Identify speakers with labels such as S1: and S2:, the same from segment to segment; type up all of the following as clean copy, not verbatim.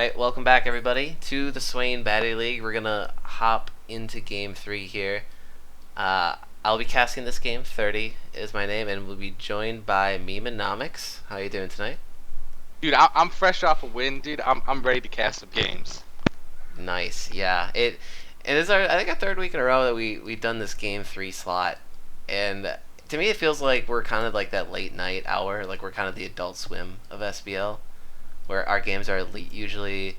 S1: Alright, welcome back everybody to the Swain Batty League. We're gonna hop into game 3 here. I'll be casting this game. 30 is my name, and we'll be joined by Memenomics. How you doing tonight?
S2: Dude, I'm fresh off a win, dude. I'm ready to cast some games.
S1: Nice, yeah. It is our, I think, our third week in a row that we've done this game 3 slot, and to me it feels like we're kind of like that late night hour, like we're kind of the Adult Swim of SBL, where our games are usually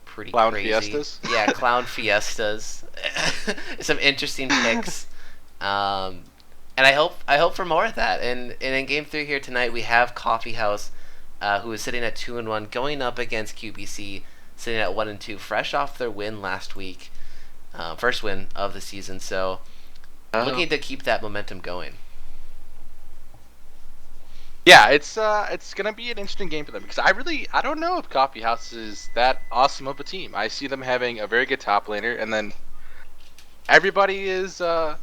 S1: pretty
S2: Clown
S1: crazy.
S2: fiestas?
S1: Yeah, clown fiestas. Some interesting picks. And I hope for more of that. And in game 3 here tonight, we have Coffee House, who is sitting at 2-1, going up against QBC, sitting at 1-2, fresh off their win last week, first win of the season. So looking to keep that momentum going.
S2: Yeah, it's gonna be an interesting game for them because I don't know if Coffee House is that awesome of a team. I see them having a very good top laner, and then everybody is kind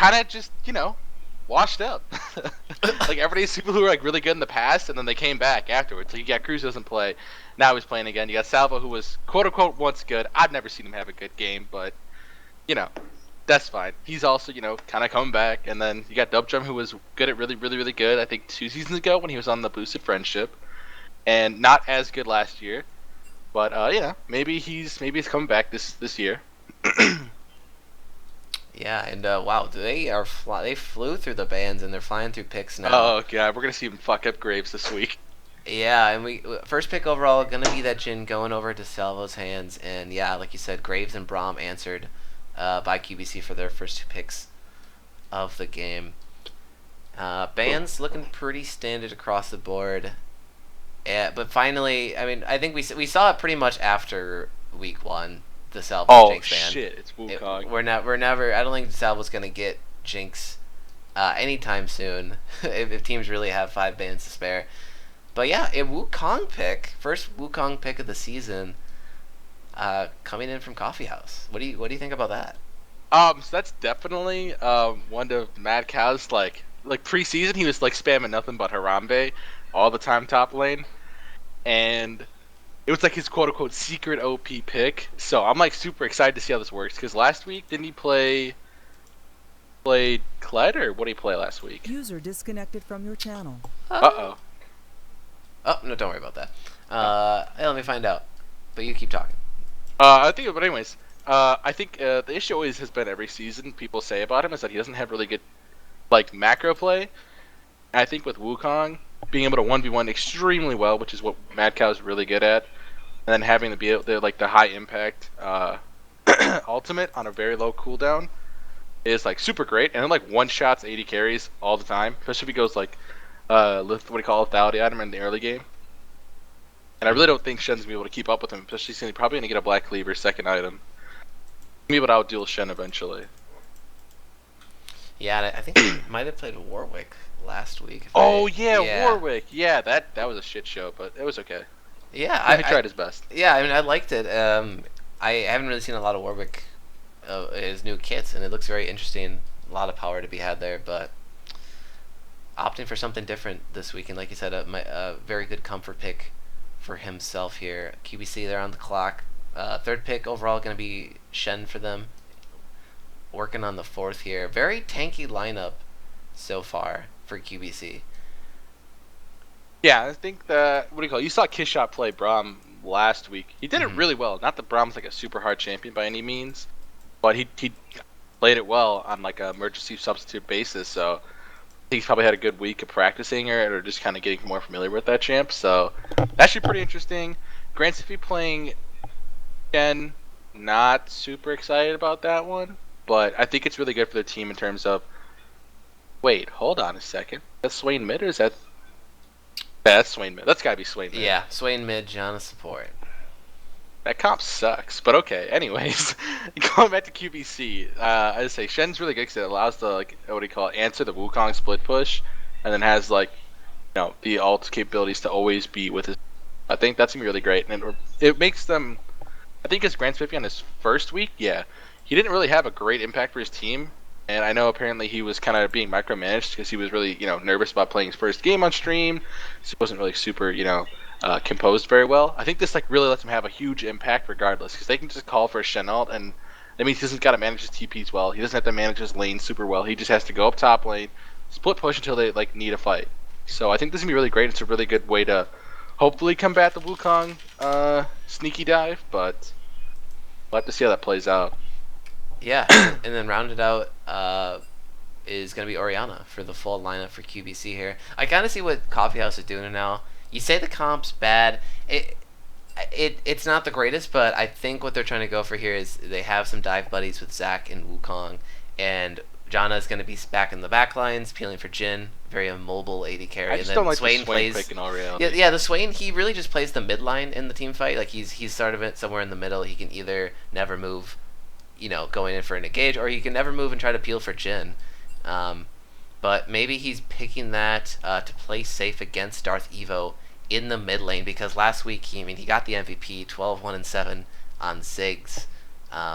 S2: of just washed up. Like everybody's people who were like really good in the past, and then they came back afterwards. Like you got Cruz doesn't play, now he's playing again. You got Salvo who was quote unquote once good. I've never seen him have a good game, but you know that's fine. He's also kind of coming back, and then you got Dubdrum who was good at really good. I think 2 seasons ago when he was on the boosted friendship, and not as good last year. But maybe he's coming back this year.
S1: Yeah, and wow, they flew through the bans and they're flying through picks now.
S2: Oh god, we're gonna see him fuck up Graves this week.
S1: Yeah, and we first pick overall gonna be that Jhin going over to Salvo's hands, and yeah, like you said, Graves and Braum answered by QBC for their first 2 picks of the game. Bans looking pretty standard across the board, but finally, I mean, I think we saw it pretty much after week 1. The Salvo Jinx ban.
S2: Oh shit, it's Wukong.
S1: We're never. I don't think Salvo's gonna get Jinx anytime soon if teams really have 5 bans to spare. But yeah, a Wukong pick, first Wukong pick of the season, coming in from Coffee House. What do you think about that?
S2: So that's definitely one of Mad Cow's like preseason. He was like spamming nothing but Harambe all the time top lane, and it was like his quote unquote secret OP pick. So I'm like super excited to see how this works because last week didn't he play Kled, or what did he play last week?
S3: User disconnected from your channel.
S2: Uh-oh.
S1: Oh no, don't worry about that. Hey, let me find out. But you keep talking.
S2: I think, but anyways, I think the issue always has been every season people say about him is that he doesn't have really good like macro play. And I think with Wukong being able to 1v1 extremely well, which is what Mad Cow is really good at, and then having to be able to like the high impact ultimate on a very low cooldown is like super great, and then like one shots 80 carries all the time, especially if he goes like what do you call it, lethality item in the early game. And I really don't think Shen's gonna be able to keep up with him, especially since he's probably gonna get a Black Cleaver second item. Be able to outduel Shen eventually.
S1: Yeah, and I think he might have played Warwick last week.
S2: Yeah, Warwick. Yeah, that was a shit show, but it was okay.
S1: Yeah,
S2: He tried his best.
S1: Yeah, I mean, I liked it. I haven't really seen a lot of Warwick, his new kits, and it looks very interesting. A lot of power to be had there, but opting for something different this week, and like you said, a very good comfort pick for himself here. QBC, they're on the clock. Third pick overall going to be Shen for them. Working on the 4th here. Very tanky lineup so far for QBC.
S2: Yeah, I think that you saw Kishop play Braum last week. He did it really well. Not that Braum's like a super hard champion by any means, but he played it well on like a emergency substitute basis. So I think he's probably had a good week of practicing it or just kind of getting more familiar with that champ. So that should be pretty interesting. Grant Siffy playing Shen, not super excited about that one, but I think it's really good for their team in terms of. Wait, hold on a second. That's Swain mid, or is that? Yeah, that's Swain mid. That's gotta be Swain mid.
S1: Yeah, Swain mid, Gianna support.
S2: That comp sucks, but okay. Anyways, going back to QBC, I say Shen's really good because it allows the answer the Wukong split push, and then has the ult capabilities to always be with his. I think that's gonna be really great, and it makes them. I think as Grant Spiffy on his first week, yeah, he didn't really have a great impact for his team And I know apparently he was kind of being micromanaged because he was really, nervous about playing his first game on stream. So he wasn't really super, composed very well. I think this like really lets him have a huge impact regardless because they can just call for a Shen ult, and that means he doesn't got to manage his TPs well. He doesn't have to manage his lane super well. He just has to go up top lane, split push until they like need a fight. So I think this is gonna be really great. It's a really good way to hopefully combat the Wukong sneaky dive, but we'll have to see how that plays out.
S1: Yeah, and then rounded out is going to be Orianna for the full lineup for QBC here. I kind of see what Coffeehouse is doing now. You say the comp's bad. It's not the greatest, but I think what they're trying to go for here is they have some dive buddies with Zac and Wukong, and Janna is going to be back in the back lines, peeling for Jhin, very mobile AD carry.
S2: I
S1: And
S2: just
S1: then
S2: don't like
S1: Swain
S2: the Swain
S1: plays.
S2: pick in all reality.
S1: Yeah, the Swain, he really just plays the mid line in the team fight. Like he's sort of somewhere in the middle. He can either never move, going in for an engage, or he can never move and try to peel for Jhin. But maybe he's picking that to play safe against Darth Evo in the mid lane, because last week he got the MVP, 12-1-7 on Ziggs.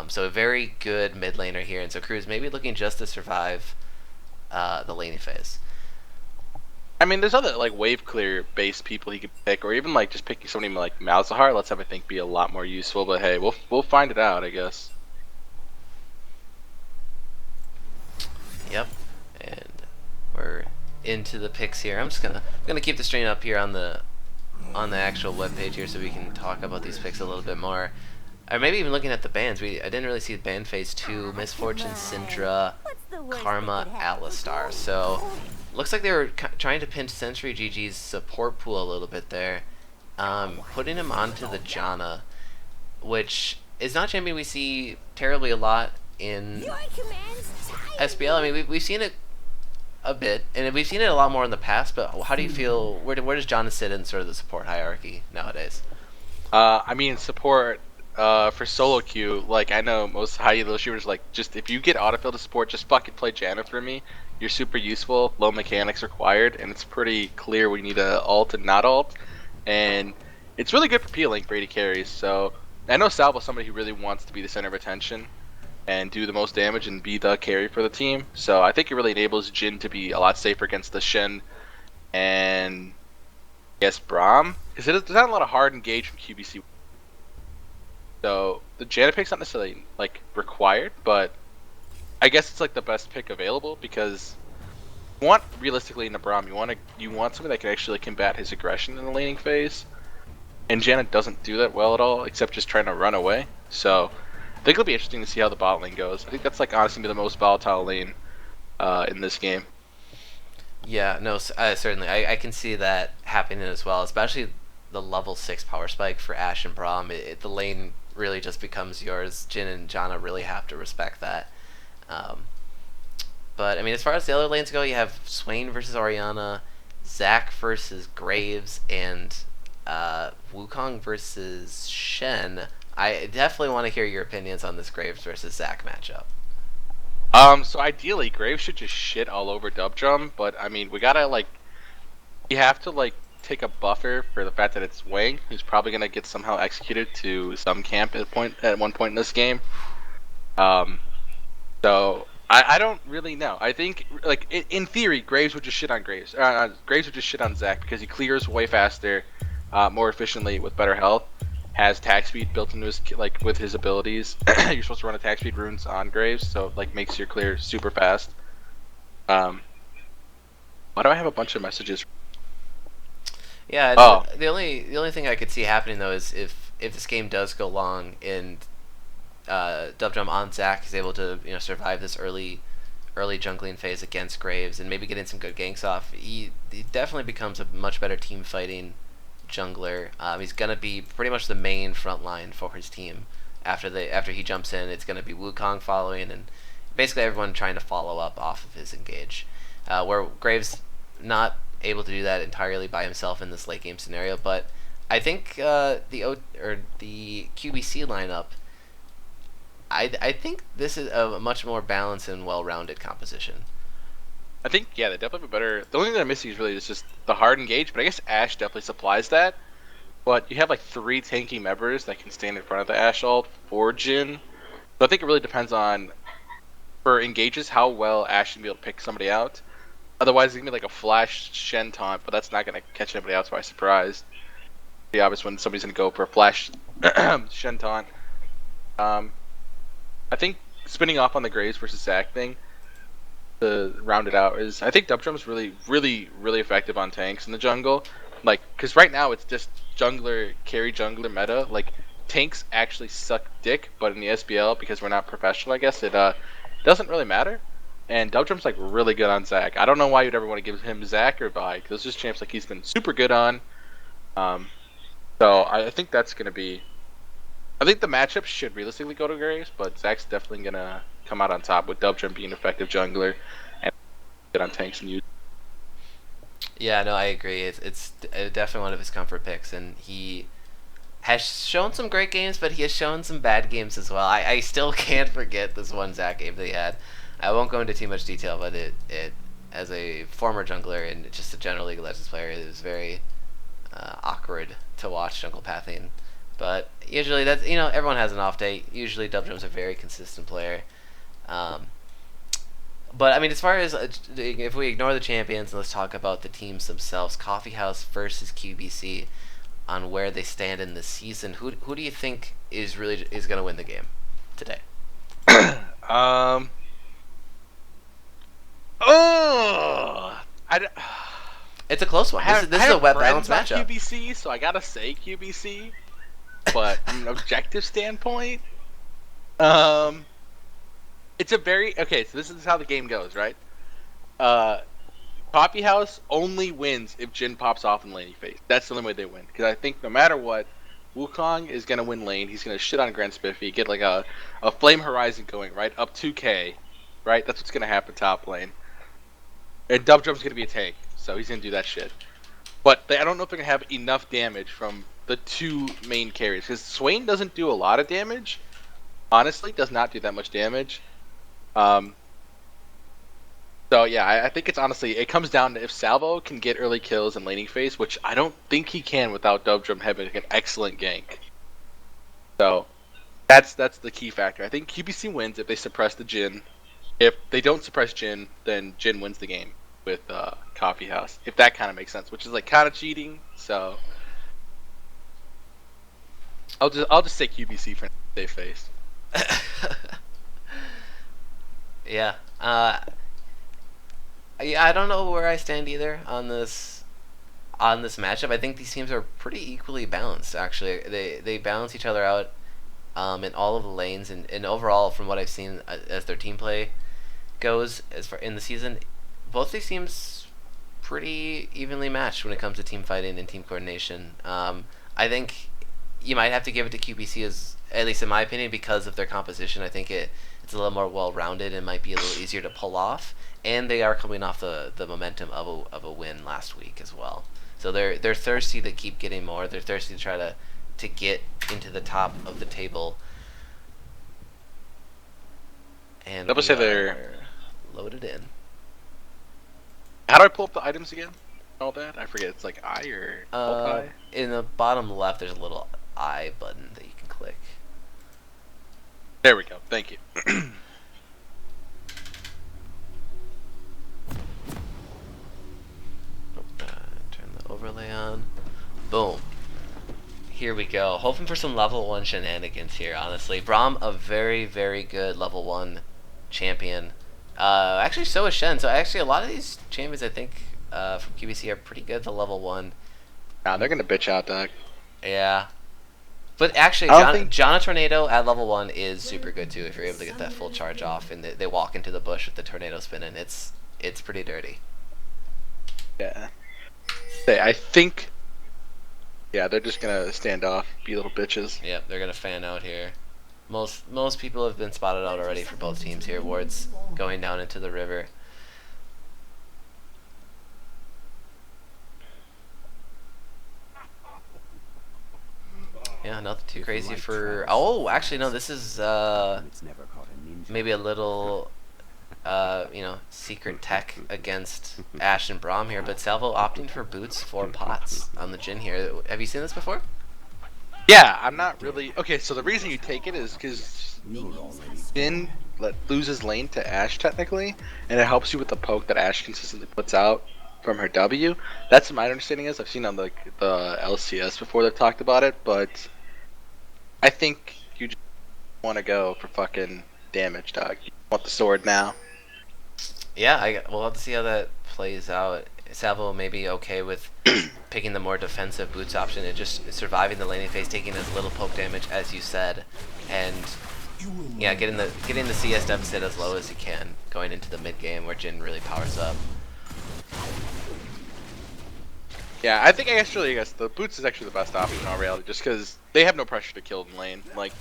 S1: So a very good mid laner here, and so Cruz maybe looking just to survive the laning phase.
S2: I mean, there's other like wave clear based people he could pick, or even like just picking somebody like Malzahar. Let's have I think be a lot more useful. But hey, we'll find it out, I guess.
S1: Yep, and we're into the picks here. I'm just gonna keep the stream up here on the actual webpage here so we can talk about these picks a little bit more. Or maybe even looking at the bans. I didn't really see band phase 2, Misfortune, Syndra, Karma, Alistar. So looks like they were trying to pinch Century GG's support pool a little bit there, putting him onto the Janna, which is not champion we see terribly a lot in SBL. I mean, we've seen it a bit, and we've seen it a lot more in the past, but how do you feel, where does Janna sit in sort of the support hierarchy nowadays?
S2: I mean, support for solo queue, like I know most high elo shooters, like just if you get autofill to support, just fucking play Janna for me. You're super useful, low mechanics required, and it's pretty clear we need a ult and not ult, and it's really good for peeling for AD carries. So I know Salvo's somebody who really wants to be the center of attention and do the most damage and be the carry for the team. So I think it really enables Jhin to be a lot safer against the Shen and I guess Braum, because there's not a lot of hard engage from QBC. So the Janna pick's not necessarily like required, but I guess it's like the best pick available because you want realistically in the Braum, you want somebody that can actually combat his aggression in the laning phase, and Janna doesn't do that well at all, except just trying to run away. So I think it'll be interesting to see how the bot lane goes. I think that's like honestly the most volatile lane in this game.
S1: Yeah, no, certainly. I can see that happening as well, especially the level 6 power spike for Ashe and Braum. The lane really just becomes yours. Jhin and Janna really have to respect that. But, I mean, as far as the other lanes go, you have Swain versus Orianna, Zac versus Graves, and Wukong versus Shen. I definitely want to hear your opinions on this Graves versus Zac matchup.
S2: So ideally, Graves should just shit all over Dubdrum, but I mean, you have to like take a buffer for the fact that it's Wang, who's probably gonna get somehow executed to some camp at one point in this game. So I don't really know. I think like in theory, Graves would just shit on Graves. Graves would just shit on Zac because he clears way faster, more efficiently with better health. Has attack speed built into his with his abilities. You're supposed to run attack speed runes on Graves, so it makes your clear super fast. Why do I have a bunch of messages?
S1: Yeah.
S2: Oh.
S1: The only thing I could see happening though is if this game does go long and Dubdrum on Zac is able to survive this early jungling phase against Graves and maybe getting some good ganks off, he definitely becomes a much better team fighting jungler. He's gonna be pretty much the main front line for his team. After he jumps in, it's gonna be Wukong following, and basically everyone trying to follow up off of his engage. Where Graves not able to do that entirely by himself in this late game scenario, but I think the QBC lineup, I think this is a much more balanced and well-rounded composition.
S2: I think, yeah, they definitely have a better... The only thing they're missing is really just the hard engage, but I guess Ashe definitely supplies that. But you have like 3 tanky members that can stand in front of the Ashe ult for Jhin. So I think it really depends on for engages how well Ash can be able to pick somebody out. Otherwise, it's gonna be like a flash Shen taunt, but that's not gonna catch anybody else by surprise. Be obvious when somebody's gonna go for a flash Shen taunt. I think spinning off on the Graves versus Zac thing to round it out is I think Dubdrum's really effective on tanks in the jungle. Like, because right now it's just carry jungler meta. Like, tanks actually suck dick, but in the SBL, because we're not professional, I guess, it doesn't really matter. And Dubdrum's like really good on Zac. I don't know why you'd ever want to give him Zac or Vi, because those are just champs like he's been super good on. So I think that's gonna be. I think the matchup should realistically go to Graves, but Zac's definitely gonna come out on top with Dubdrum being an effective jungler and good on tanks and use.
S1: Yeah, no, I agree. It's definitely one of his comfort picks, and he has shown some great games, but he has shown some bad games as well. I still can't forget this one Zac game that he had. I won't go into too much detail, but it as a former jungler and just a general League of Legends player, it was very awkward to watch jungle pathing. But usually that's, everyone has an off day. Usually Dubdrum's a very consistent player. But I mean, as far as if we ignore the champions and let's talk about the teams themselves, Coffee House versus QBC, on where they stand in the season, who do you think is going to win the game today? It's a close one. This is a web balance matchup.
S2: QBC, so I gotta say QBC. But from an objective standpoint, it's a very okay. So this is how the game goes, right? Coffee House only wins if Jin pops off in lane phase. That's the only way they win. Because I think no matter what, Wukong is gonna win lane. He's gonna shit on Grand Spiffy, get like a Flame Horizon going right up 2K, right? That's what's gonna happen top lane. And Dubdrum's gonna be a tank, so he's gonna do that shit. But I don't know if they're gonna have enough damage from the two main carries, because Swain doesn't do a lot of damage. Honestly, does not do that much damage. So yeah, I think it's honestly, it comes down to if Salvo can get early kills in laning phase, which I don't think he can without Dubdrum having an excellent gank. So that's the key factor. I think QBC wins if they suppress the Jhin. If they don't suppress Jhin, then Jhin wins the game with Coffee House. If that kind of makes sense, which is like kind of cheating. So I'll just say QBC for safe face.
S1: Yeah. I don't know where I stand either on this matchup. I think these teams are pretty equally balanced. Actually, they balance each other out in all of the lanes, and overall, from what I've seen as their team play goes, as far in the season, both these teams pretty evenly matched when it comes to team fighting and team coordination. I think you might have to give it to QBC, as at least in my opinion, because of their composition. I think it's a little more well-rounded and might be a little easier to pull off. And they are coming off the momentum of a win last week as well. So they're thirsty to keep getting more. They're thirsty to try to get into the top of the table. And
S2: I would say they're
S1: loaded in.
S2: How do I pull up the items again? All that? I forget. It's like I or I?
S1: In the bottom left, there's a little I button that you can click.
S2: There we go. Thank you.
S1: Turn the overlay on. Boom. Here we go. Hoping for some level 1 shenanigans here, honestly. Braum, a very, very good level 1 champion. Actually, so is Shen. So actually, a lot of these champions, I think, from QBC are pretty good to level 1.
S2: Nah, they're gonna bitch out, Doug.
S1: Yeah. But actually, Jana Tornado at level 1 is super good too. If you're able to get that full charge off, and they walk into the bush with the tornado spinning, it's pretty dirty.
S2: Yeah. I think. Yeah, they're just gonna stand off, be little bitches.
S1: Yep, they're gonna fan out here. Most people have been spotted out already for both teams here. Ward's going down into the river. Yeah, nothing too crazy for. Oh, actually, no. This is maybe a little, secret tech against Ashe and Braum here. But Salvo opting for boots for pots on the Jhin here. Have you seen this before?
S2: Yeah, I'm not really okay. So the reason you take it is because Jin loses lane to Ashe technically, and it helps you with the poke that Ashe consistently puts out from her W. That's what my understanding is. I've seen on the LCS before they've talked about it, but I think you just want to go for fucking damage, dog. You want the sword now.
S1: Yeah, we'll have to see how that plays out. Salvo may be okay with picking the more defensive boots option and just surviving the laning phase, taking as little poke damage as you said, and yeah, getting the CS deficit as low as you can going into the mid game where Jin really powers up.
S2: Yeah, I guess the boots is actually the best option in all reality, just because they have no pressure to kill in lane. Like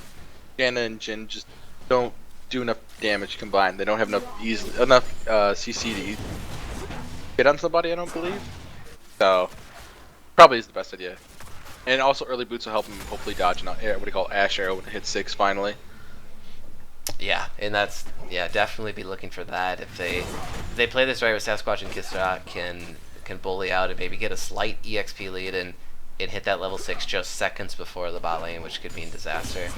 S2: Janna and Jin just don't do enough damage combined. They don't have enough CC to hit on somebody, I don't believe. So probably is the best idea. And also early boots will help him hopefully dodge what do you call Ashe arrow when it hits 6 finally.
S1: Yeah, and that's definitely be looking for that. If they play this right with Sasquatch and Kisra can bully out and maybe get a slight EXP lead and hit that level 6 just seconds before the bot lane, which could mean disaster.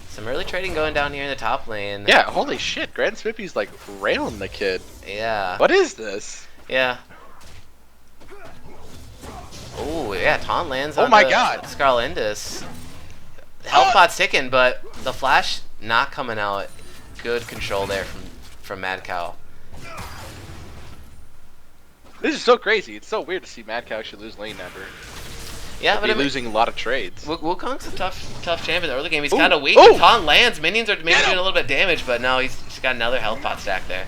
S1: Some early trading going down here in the top lane.
S2: Yeah, holy shit, Grand Smithy's like railing the kid.
S1: Yeah.
S2: What is this?
S1: Yeah. Oh, yeah, Taunt lands
S2: Oh
S1: on
S2: my god.
S1: Scarlindus. Health pot's ticking, but the flash not coming out. Good control there from Mad Cow.
S2: This is so crazy. It's so weird to see Mad Cow actually lose lane ever.
S1: Yeah, but
S2: losing a lot of trades.
S1: Wukong's a tough champion in the early game. He's
S2: Ooh,
S1: kind of weak.
S2: ooh.
S1: Taunt lands. Minions are maybe doing a little bit of damage, but no, he's got another health pot stack there.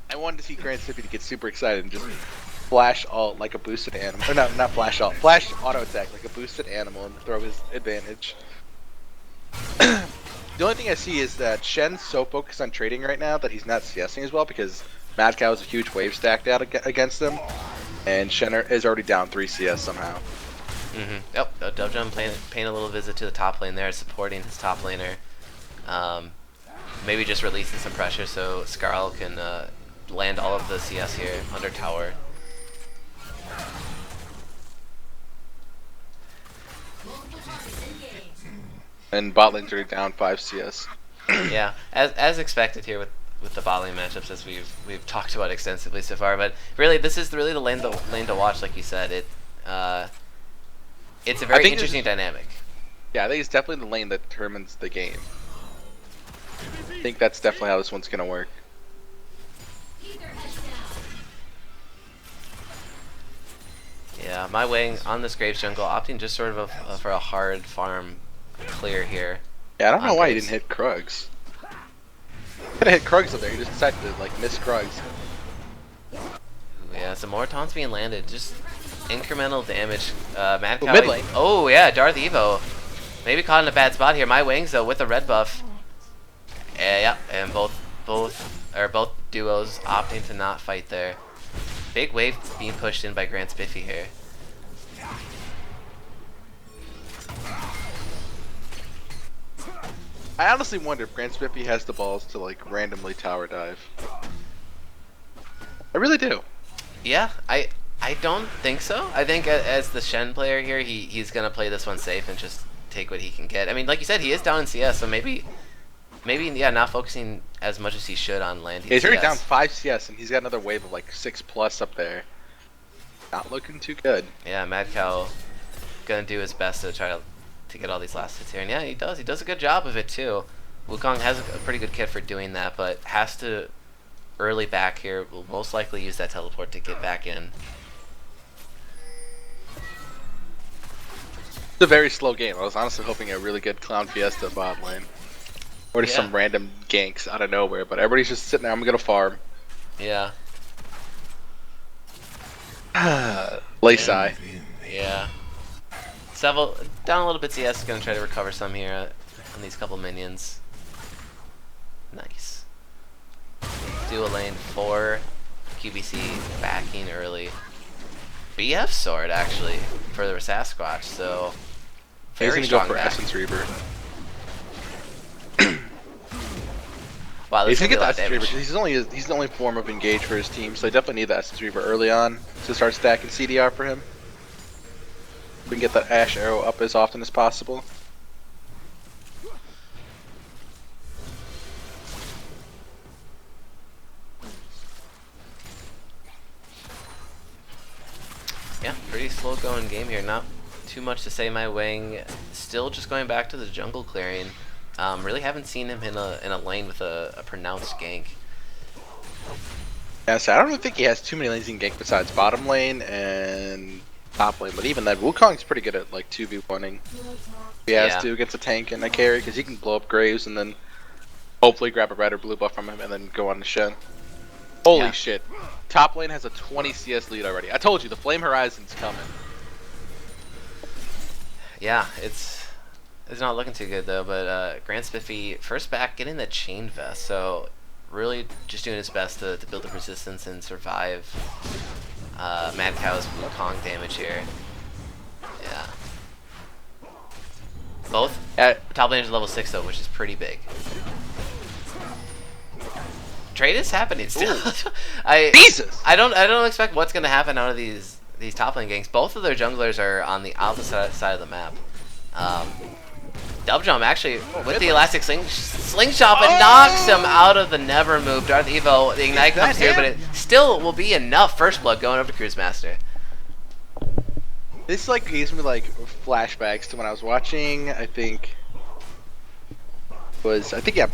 S2: I wanted to see Grand Smithy to get super excited and just flash ult like a boosted animal. Or not flash ult. Flash auto attack like a boosted animal and throw his advantage. The only thing I see is that Shen's so focused on trading right now that he's not CSing as well because Mad Cow has a huge wave stacked out against him. And Shen is already down 3 CS somehow.
S1: Yep, Dovejum paying a little visit to the top lane there, supporting his top laner. Maybe just releasing some pressure so Skarl can land all of the CS here under tower.
S2: And bot lane's already down 5 CS.
S1: Yeah, as expected here with the bot lane matchups as we've talked about extensively so far. But really, this is really the lane to watch, like you said. It's a very interesting dynamic.
S2: Yeah, I think it's definitely the lane that determines the game. I think that's definitely how this one's gonna work.
S1: Yeah, my Wang on this Graves jungle, opting just sort of for a hard farm clear here.
S2: Yeah, I don't know why he didn't hit Krugs. Could have hit Krugs up there. He just decided to like miss Krugs.
S1: Yeah, some more taunts being landed. Just incremental damage. Mad Cow.
S2: Mid lane.
S1: Oh yeah, Darth Evo. Maybe caught in a bad spot here. My Wings though with the red buff. Yeah, and both duos opting to not fight there. Big wave being pushed in by Grant Spiffy here.
S2: I honestly wonder if Grant Spiffy has the balls to like randomly tower dive. I really do.
S1: Yeah, I don't think so. I think as the Shen player here, he's gonna play this one safe and just take what he can get. I mean, like you said, he is down in CS, so maybe yeah, not focusing as much as he should on landing.
S2: Yeah, he's already
S1: CS.
S2: down 5 CS and he's got another wave of like 6+ up there. Not looking too good.
S1: Yeah, Mad Cow gonna do his best to try to get all these last hits here, and yeah, he does. He does a good job of it too. Wukong has a pretty good kit for doing that, but has to early back here. Will most likely use that teleport to get back in.
S2: It's a very slow game. I was honestly hoping a really good Clown Fiesta bot lane. Or just some random ganks out of nowhere, but everybody's just sitting there. I'm gonna farm.
S1: Yeah.
S2: Laysai.
S1: Yeah. Several down a little bit. CS is gonna try to recover some here on these couple minions. Nice. Dual lane for QBC backing early. BF sword actually for the Sasquatch, so
S2: He's
S1: very
S2: gonna go
S1: strong
S2: for
S1: back.
S2: Essence Reaver.
S1: Wow,
S2: He's
S1: this
S2: gonna get the
S1: could be a lot of
S2: Essence Reaver
S1: damage.
S2: because he's the only form of engage for his team, so they definitely need the Essence Reaver early on to start stacking CDR for him. We can get that Ash arrow up as often as possible.
S1: Yeah, pretty slow going game here. Not too much to say. My wing still just going back to the jungle clearing. Really haven't seen him in a lane with a pronounced gank.
S2: Yeah, so I don't really think he has too many lanes he can gank besides bottom lane and top lane. But even then, Wukong's pretty good at like 2v1ing. He has to against a tank and a carry because he can blow up Graves and then hopefully grab a red or blue buff from him and then go on to Shen. Holy shit. Top lane has a 20 CS lead already. I told you, the Flame Horizon's coming.
S1: Yeah, it's not looking too good though, but Grant Spiffy first back getting the chain vest, so really just doing his best to build the resistance and survive Mad Cow's Wukong damage here. Yeah. Both top laners level 6 though, which is pretty big. Trade is happening still.
S2: Jesus!
S1: I don't expect what's gonna happen out of these top lane ganks. Both of their junglers are on the opposite side of the map. Dubjump actually with the elastic slingshot, but knocks him out of the never move. Darth Evo, the ignite comes through, but it still will be enough. First blood going over to Cruise Master.
S2: This like gives me like flashbacks to when I was watching. I'm pretty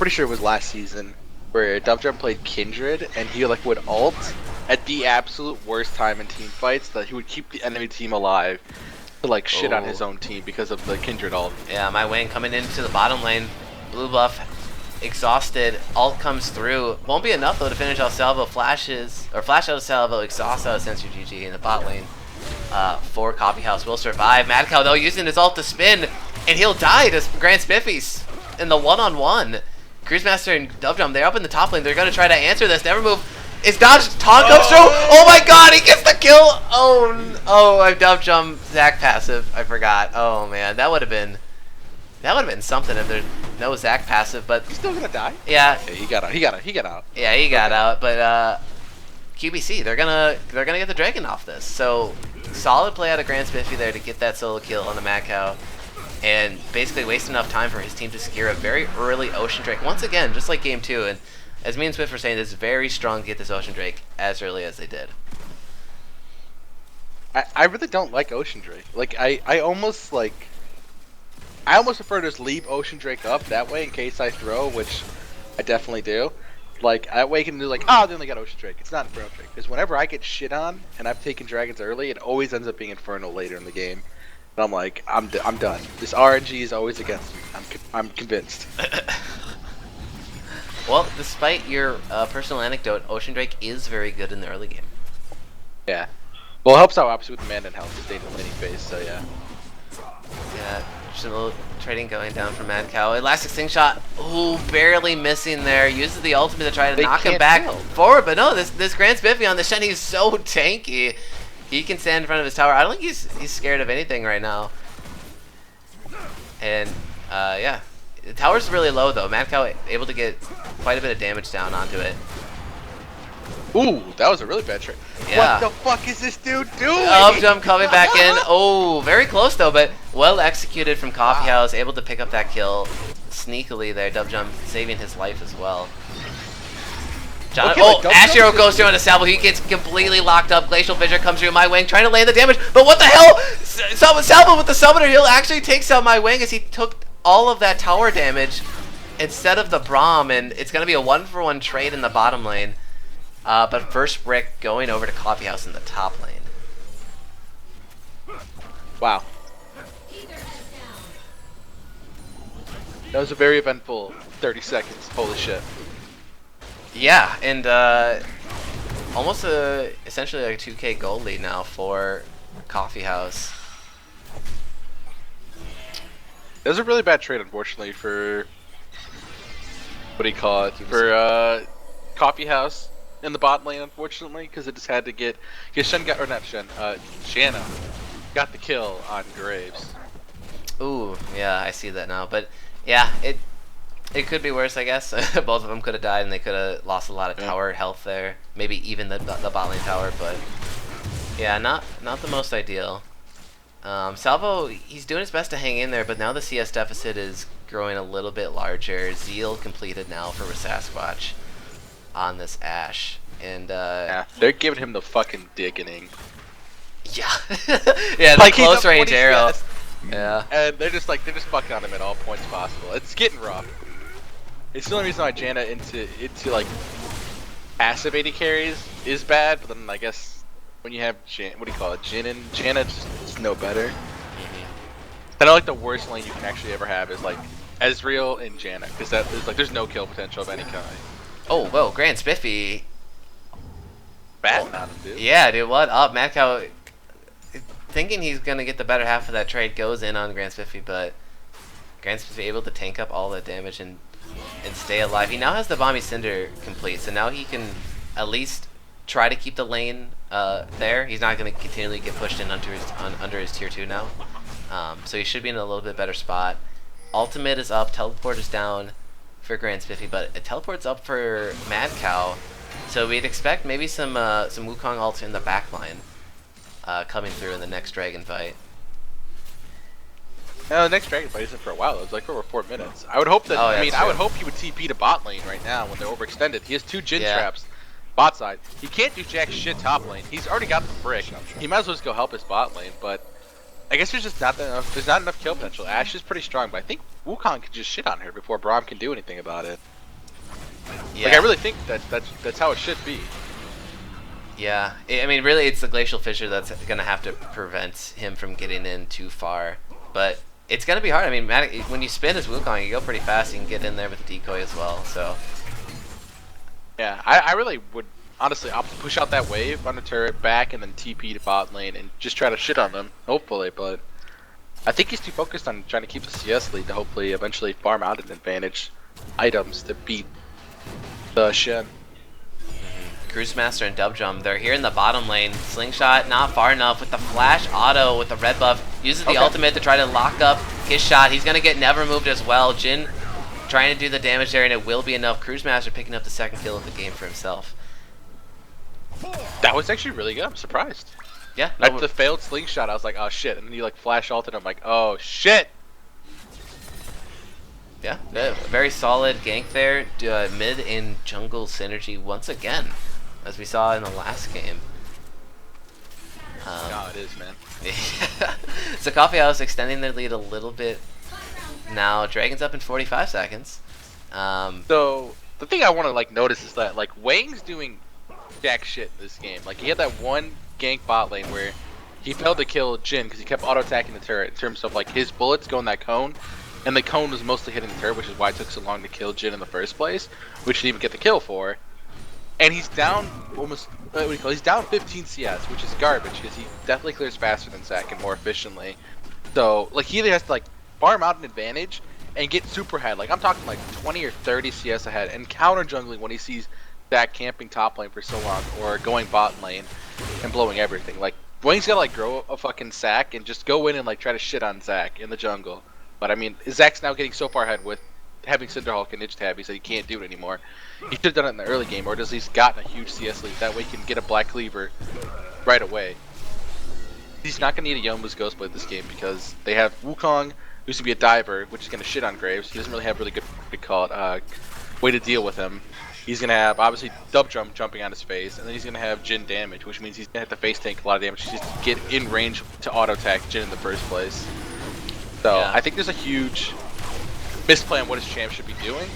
S2: sure it was last season where Dubjump played Kindred and he like would ult at the absolute worst time in team fights that he would keep the enemy team alive to like shit on his own team because of the Kindred ult.
S1: Yeah, my wing coming into the bottom lane. Blue buff exhausted. Ult comes through. Won't be enough though to finish out Salvo. Flash out of Salvo, exhaust out of Sensor GG in the bot lane. For Coffee House will survive. Mad Cow though using his ult to spin, and he'll die to Grant Spiffies in the one-on-one. Cruise Master and Dubjump, they're up in the top lane. They're gonna try to answer this. Never move. Is dodged. Taunt comes through. Oh my god, he gets the kill. Oh, I Dubjump Zac passive. I forgot. Oh man, that would have been something if there's no Zac passive. But
S2: he's still gonna die.
S1: Yeah.
S2: Okay, he got out.
S1: Yeah, he got out. But QBC, they're gonna get the dragon off this. So solid play out of Grant Spiffy there to get that solo kill on the Mad Cow, and basically waste enough time for his team to secure a very early Ocean Drake. Once again, just like game 2, and as me and Swift were saying, it's very strong to get this Ocean Drake as early as they did.
S2: I really don't like Ocean Drake. Like I almost prefer to just leave Ocean Drake up that way in case I throw, which I definitely do. Like that way you can do like, oh, they only got Ocean Drake. It's not Inferno Drake. Because whenever I get shit on and I've taken dragons early, it always ends up being Inferno later in the game. And I'm like, I'm done. This RNG is always against me. I'm convinced.
S1: Well, despite your personal anecdote, Ocean Drake is very good in the early game.
S2: Yeah. Well, it helps out obviously with the mana and health to stay in the laning phase, so yeah.
S1: Yeah, just a little trading going down from Mad Cow. Elastic slingshot, ooh, barely missing there. Uses the ultimate to try to knock him back forward, but no, this Grant Spiffy on the Shen, he's so tanky. He can stand in front of his tower. I don't think he's scared of anything right now. And yeah, the tower's really low though. Mad Cow able to get quite a bit of damage down onto it.
S2: Ooh, that was a really bad trick.
S1: Yeah.
S2: What the fuck is this dude doing?
S1: Jump coming back in. Oh, very close though, but well executed from Coffee House. Able to pick up that kill sneakily there. Dubjump saving his life as well. Ash Arrow goes through on a Salvo. He gets completely locked up. Glacial Fissure comes through my wing, trying to land the damage. But what the hell? Salvo with the Summoner Heal actually takes out my wing as he took all of that tower damage instead of the Braum, and it's going to be a 1-for-1 trade in the bottom lane. But first brick going over to Coffee House in the top lane.
S2: Wow. That was a very eventful 30 seconds. Holy shit.
S1: Yeah, and almost essentially like a 2K gold lead now for Coffee House.
S2: It was a really bad trade, unfortunately, for what do you call it? For Coffee House in the bot lane, unfortunately, because it just had to get Shen got, or not Shen, Shanna got the kill on Graves.
S1: Ooh, yeah, I see that now. But yeah, it could be worse, I guess. Both of them could have died, and they could have lost a lot of tower health there. Maybe even the bot lane tower, but yeah, not the most ideal. Salvo, he's doing his best to hang in there, but now the CS deficit is growing a little bit larger. Zeal completed now for Sasquatch on this Ashe. And,
S2: Yeah, they're giving him the fucking dickening.
S1: yeah. Yeah, the
S2: Like, he's
S1: close
S2: up
S1: range
S2: 20
S1: arrow.
S2: CS,
S1: Yeah.
S2: and they're just fucking on him at all points possible. It's getting rough. It's the only reason why Janna into like passive AD carries is bad, but then I guess when you have what do you call it, Jin and Janna, it's no better. I know like the worst lane you can actually ever have is like Ezreal and Janna, because that is like there's no kill potential of any kind.
S1: Oh, whoa, Grand Spiffy.
S2: Bad on him, dude.
S1: Yeah, dude, what up? Mad Cow, thinking he's going to get the better half of that trade, goes in on Grand Spiffy, but Grand Spiffy able to tank up all that damage and stay alive. He now has the Bomby Cinder complete, so now he can at least try to keep the lane there. He's not going to continually get pushed in under his tier 2 now. So he should be in a little bit better spot. Ultimate is up, teleport is down for Grand Spiffy, but a teleport's up for Mad Cow. So we'd expect maybe some Wukong ults in the back line coming through in the next Dragon fight.
S2: No, the next Dragon fight isn't for a while. It's like over 4 minutes. I would hope that.
S1: Oh, yeah,
S2: I mean,
S1: that's
S2: I would
S1: true.
S2: hope he would TP to bot lane right now when they're overextended. He has 2 Jin
S1: Yeah.
S2: traps, bot side. He can't do jack shit top lane. He's already got the brick. He might as well just go help his bot lane. But I guess there's just not enough. There's not enough kill potential. Ashe is pretty strong, but I think Wukong can just shit on her before Braum can do anything about it.
S1: Yeah.
S2: Like I really think that's how it should be.
S1: Yeah, I mean, really, it's the Glacial Fissure that's gonna have to prevent him from getting in too far. But it's gonna be hard. I mean, when you spin as Wukong, you go pretty fast. You can get in there with the decoy as well. So
S2: Yeah, I really would honestly opt to push out that wave on the turret back and then TP to bot lane and just try to shit on them, hopefully, but I think he's too focused on trying to keep the CS lead to hopefully eventually farm out an advantage items to beat the Shen.
S1: Cruise Master and Dub Jump, they're here in the bottom lane. Slingshot not far enough with the flash auto with the red buff. Uses the ultimate to try to lock up his shot. He's gonna get never moved as well. Jin trying to do the damage there, and it will be enough. Cruise Master picking up the second kill of the game for himself.
S2: That was actually really good. I'm surprised.
S1: Yeah,
S2: After the failed slingshot, I was like, oh shit, and then you like flash ulted. I'm like, oh shit.
S1: yeah, very solid gank there. Mid and jungle synergy once again, as we saw in the last game.
S2: No, it is, man.
S1: So Coffee House extending their lead a little bit now. Dragon's up in 45 seconds.
S2: So the thing I want to like notice is that like Wang's doing jack shit in this game. Like he had that one gank bot lane where he failed to kill Jin because he kept auto attacking the turret in terms of like his bullets going that cone, and the cone was mostly hitting the turret, which is why it took so long to kill Jin in the first place, which he didn't even get the kill for. And he's down almost, what do you call it? He's down 15 CS, which is garbage because he definitely clears faster than Zac and more efficiently. So like he either has to like farm out an advantage and get super ahead. Like I'm talking like 20 or 30 CS ahead and counter jungling when he sees Zac camping top lane for so long or going bot lane and blowing everything. Like Wayne's gotta like grow a fucking sack and just go in and like try to shit on Zac in the jungle. But I mean, Zac's now getting so far ahead with having Cinderhulk and Itch Tabby that he can't do it anymore. He should have done it in the early game, or at least gotten a huge CS lead. That way he can get a Black Cleaver right away. He's not going to need a Yomu's Ghostblade this game because they have Wukong, who's going to be a diver, which is going to shit on Graves. He doesn't really have really good, way to deal with him. He's going to have, obviously, Dub Jump jumping on his face, and then he's going to have Jin damage, which means he's going to have to face tank a lot of damage just to get in range to auto-attack Jin in the first place. So,
S1: Yeah.
S2: I think there's a huge misplay on what his champ should be doing.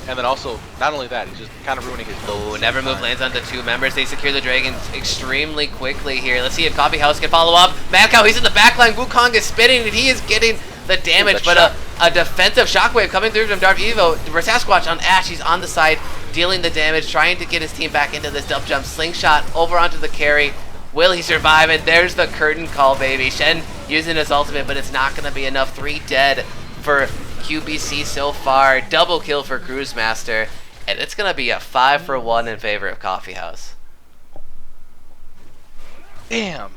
S2: And then also, not only that, he's just kind of ruining his build.
S1: Oh, never move lands onto 2 members. They secure the dragons extremely quickly here. Let's see if Coffee House can follow up. Mad Cow, he's in the backline. Wukong is spinning, and he is getting the damage. But a defensive shockwave coming through from Darth Evo. Sasquatch on Ashe. He's on the side, dealing the damage, trying to get his team back into this Dub Jump. Slingshot over onto the carry. Will he survive? And there's the curtain call, baby. Shen using his ultimate, but it's not going to be enough. 3 dead for QBC so far. Double kill for Cruise Master. And it's going to be a 5-for-1 in favor of Coffee House.
S2: Damn.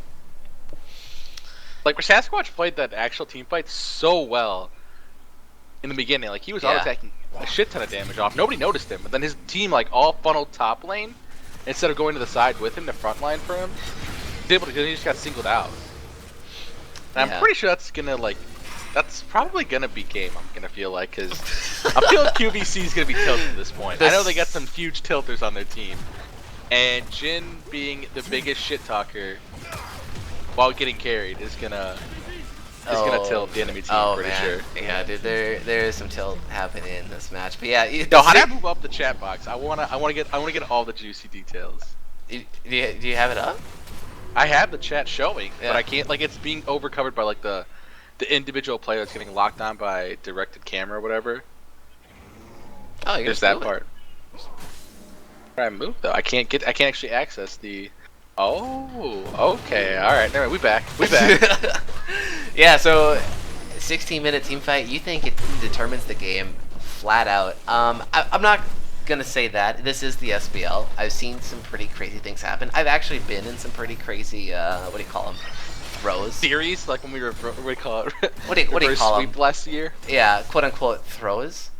S2: Like, Sasquatch played that actual team fight so well in the beginning. Like, he was auto-attacking a shit ton of damage off. Nobody noticed him. But then his team, like, all funneled top lane instead of going to the side with him, the front line for him. He just got singled out. And I'm pretty sure that's probably gonna be game. I'm gonna feel like because I feel like QBC is gonna be tilted at this point. I know they got some huge tilters on their team, and Jin being the biggest shit talker while getting carried is gonna tilt the enemy team. I'm pretty sure.
S1: Yeah, dude, there is some tilt happening in this match. But yeah,
S2: Yo, how do I move up the chat box? I wanna get all the juicy details.
S1: Do you have it up?
S2: I have the chat showing,
S1: Yeah.
S2: but I can't. Like, it's being overcovered by like the individual player that's getting locked on by directed camera or whatever.
S1: Oh, you
S2: There's that part. Where I move though, I can't actually access the. Oh, okay, all right. All right, we back.
S1: Yeah, so 16-minute team fight. You think it determines the game flat out? I'm not gonna say that. This is the SBL. I've seen some pretty crazy things happen. I've actually been in some pretty crazy. What do you call them? Throws.
S2: Series, like when we were what do you call it?
S1: What do you call them?
S2: Sweep last year.
S1: Yeah, quote unquote throws.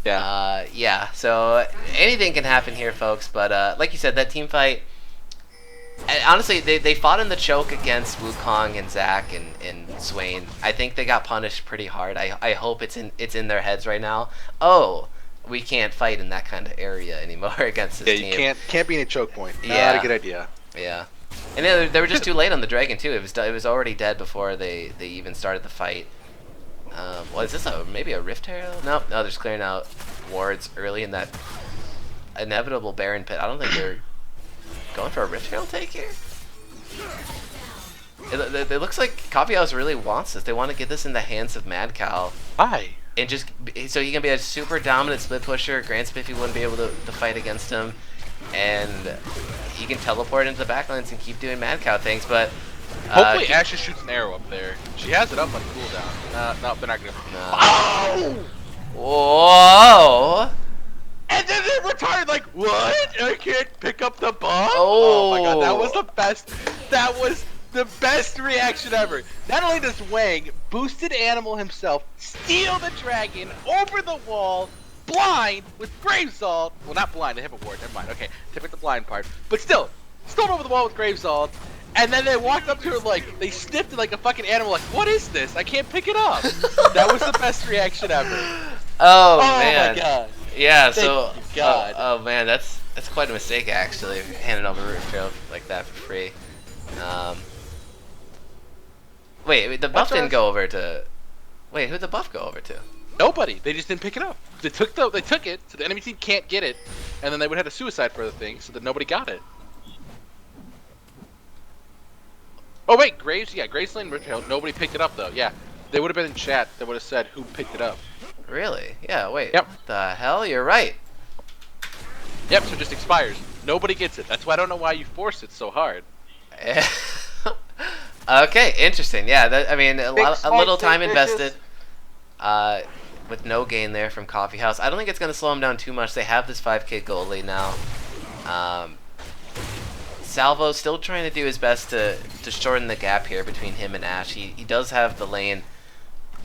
S2: Yeah.
S1: Yeah. So anything can happen here, folks. But like you said, that team fight. And honestly, they fought in the choke against Wukong and Zach and Swain. I think they got punished pretty hard. I hope it's in their heads right now. Oh, we can't fight in that kind of area anymore against this team.
S2: Yeah, you can't be in a choke point.
S1: Yeah.
S2: Not a good idea.
S1: Yeah. And they were just too late on the dragon too. It was already dead before they even started the fight. Is this maybe a Rift Herald? No, they're just clearing out wards early in that inevitable Baron pit. I don't think they're going for a Rift Herald take here. It looks like Coffee House really wants this. They want to get this in the hands of Mad Cow.
S2: Why?
S1: And just so he can be a super dominant split pusher. Grand Spiffy wouldn't be able to fight against him, and he can teleport into the backlines and keep doing Mad Cow things. But
S2: hopefully Ashes shoots an arrow up there. She has it up on cooldown. No, they're not gonna.
S1: No.
S2: Oh!
S1: Whoa!
S2: And then they retired. Like, what? I can't pick up the buff.
S1: Oh
S2: my god, that was the best. That was the best reaction ever. Not only does Wang, boosted animal himself, steal the dragon over the wall, blind with Gravesalt. Well, not blind, they have a ward. Never mind. Okay, take out the blind part. But still, stole over the wall with Gravesalt. And then they walked up to her like, they sniffed it like a fucking animal. Like, what is this? I can't pick it up. That was the best reaction ever.
S1: Oh
S2: Oh
S1: man.
S2: my god.
S1: Yeah.
S2: Thank
S1: So.
S2: you, God.
S1: Oh man, that's quite a mistake actually. Handing over Rift Trail like that for free. Wait, the buff didn't go over to. Wait, who'd the buff go over to?
S2: Nobody. They just didn't pick it up. They took it, so the enemy team can't get it, and then they would have a suicide for the thing, so that nobody got it. Oh wait, Graves Lane Richard. Nobody picked it up though. Yeah, they would have been in chat. They would have said who picked it up.
S1: Really? Yeah. Wait.
S2: Yep.
S1: What the hell? You're right.
S2: Yep. So it just expires. Nobody gets it. That's why I don't know why you force it so hard.
S1: Okay, interesting. Yeah, I mean, a little time
S2: big
S1: invested. With no gain there from Coffee House. I don't think it's going to slow him down too much. They have this 5k goal lead now. Salvo still trying to do his best to shorten the gap here between him and Ash. He does have the lane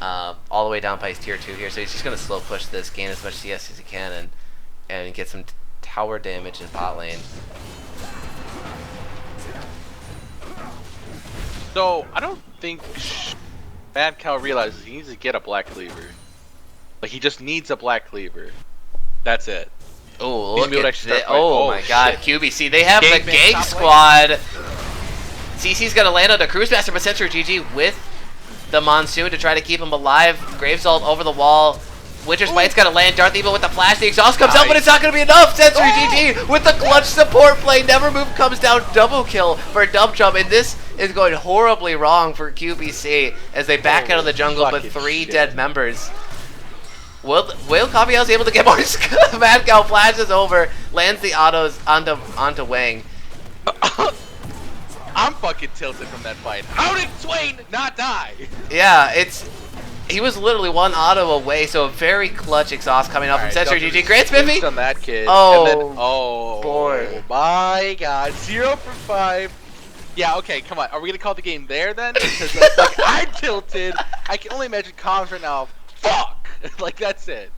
S1: all the way down by his tier 2 here, so he's just going to slow push this, gain as much CS as he can, and get some tower damage in bot lane.
S2: So I don't think Mad Cow realizes he needs to get a black cleaver. Like he just needs a black cleaver. That's it.
S1: Oh,
S2: He's
S1: look
S2: gonna be able
S1: at
S2: to start
S1: that.
S2: fighting.
S1: Oh my god,
S2: shit.
S1: QBC. They have the
S2: Gangbang
S1: gang
S2: top
S1: squad. CC's going to land on the Cruise Master, but Century GG with the Monsoon to try to keep him alive. Gravesalt over the wall. Winter's Bite's got to land. Darth Evil with the flash. The exhaust comes out, but it's not going to be enough. Century GG with the clutch support play. Never Move comes down. Double kill for Dump Jump, and this is going horribly wrong for QBC as they back out of the jungle, but 3 dead members. Will Coffee House able to get more? Mad Cow flashes over, lands the autos onto Wang.
S2: I'm fucking tilted from that fight. How did Swain not die?
S1: Yeah, he was literally 1 auto away, so a very clutch exhaust coming off from Century GG. Grand Spiffy.
S2: On that kid.
S1: Oh,
S2: and then, oh
S1: boy.
S2: My god, 0 for 5. Yeah, okay, come on. Are we gonna call the game there then? Because like, I'm tilted. I can only imagine comms right now. Fuck. Like that's it.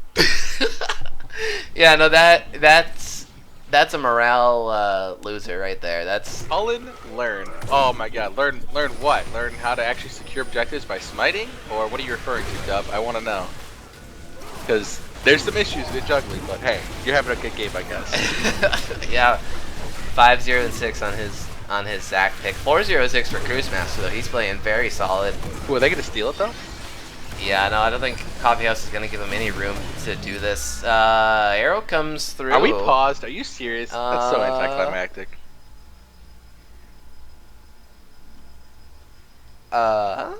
S1: Yeah, no, that's That's a morale loser right there. That's
S2: Cullen, learn. Oh my god, learn what? Learn how to actually secure objectives by smiting? Or what are you referring to, Dub? I want to know. Because there's some issues with juggling, but hey, you're having a good game, I guess.
S1: yeah. 5-0-6 on his Zach pick. 4-0-6 for Cruise Master though. He's playing very solid.
S2: Ooh, are they gonna steal it though?
S1: Yeah, no, I don't think Coffee House is gonna give him any room to do this. Arrow comes through.
S2: Are we paused? Are you serious? That's so anticlimactic. Yeah,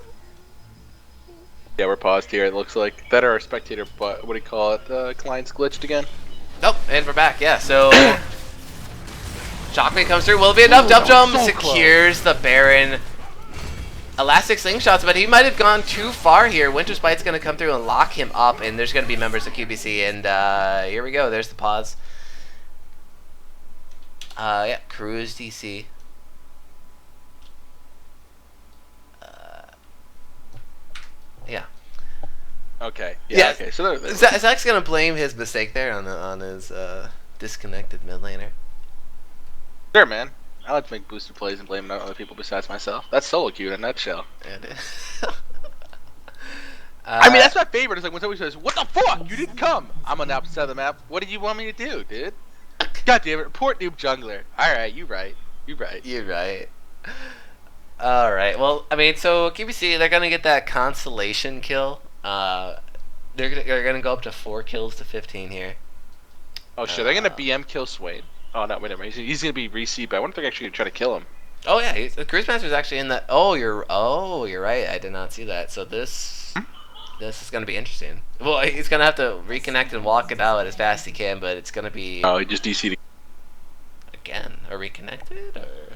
S2: we're paused here. It looks like that our spectator, but what do you call it? The client's glitched again.
S1: Nope, and we're back. Yeah, so Shockwave comes through. Will it be enough? Dump Jump secures the Baron. Elastic slingshots, but he might have gone too far here. Winter Spite's going to come through and lock him up, and there's going to be members of QBC, and here we go. There's the pause. Yeah, Cruise DC. Yeah.
S2: Okay. Yeah. Okay. So
S1: Zach's going to blame his mistake there on his disconnected mid laner.
S2: Sure, man. I like to make booster plays and blame it on other people besides myself. That's solo queue in a nutshell.
S1: It is.
S2: I mean, that's my favorite. It's like when somebody says, "What the fuck? You didn't come." I'm on the opposite side of the map. What did you want me to do, dude? God damn it! Report noob jungler. All right, you right. You right.
S1: You're right. All right. Well, I mean, so QBC, they're gonna get that consolation kill. They're gonna go up to 4 kills to 15 here.
S2: Oh shit! They're gonna BM kill Swain. Oh no, wait a minute. He's gonna be re-seed, but I wonder if they're actually gonna try to kill him.
S1: Oh yeah, the Cruise Master's actually in that. Oh, you're right. I did not see that. So this is gonna be interesting. Well, he's gonna have to reconnect and walk it out as fast as he can, but it's gonna be.
S2: Oh, he just DC'd
S1: again. Or reconnected, or.